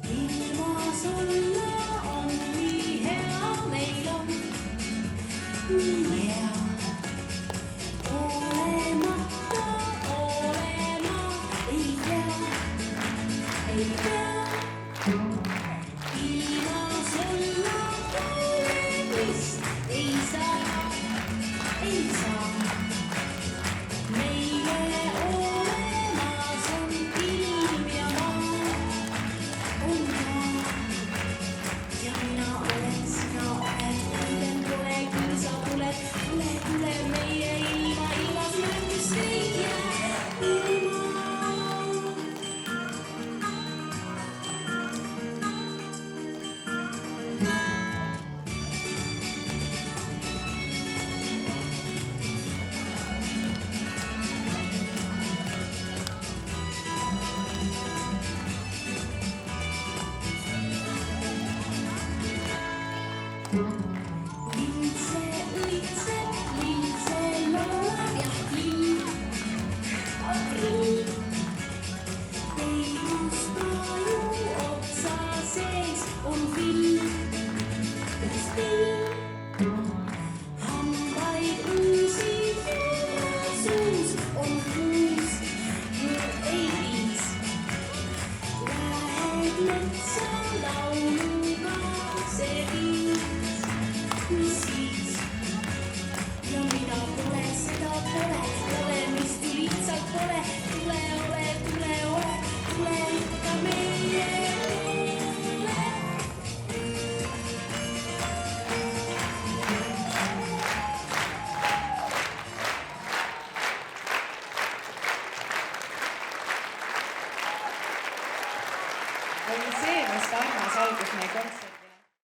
Ilmas olla on nii hea, meil on nii hea. Olemata olema ei pea. Ilmas olla poolelist ei saa. Meile olemas on ilm ja maa. On maa ja mina olen, sina oled, kuulem pole, küll sa tuled. Tule meie ilma, ilmas ühendust ei jää. Lintse laulab ja hiil. Aprill peidus taju otsa sees on vill. Üks pill hambaid üüsid ja suus on kuus. Ei viis lähed metsa lauluga see viis. Mis siis? Ja mida pole, seda pole, olemist ju lihtsalt pole. Tule ole ikka meie üle. Oli see vast armas algus meie kontserti.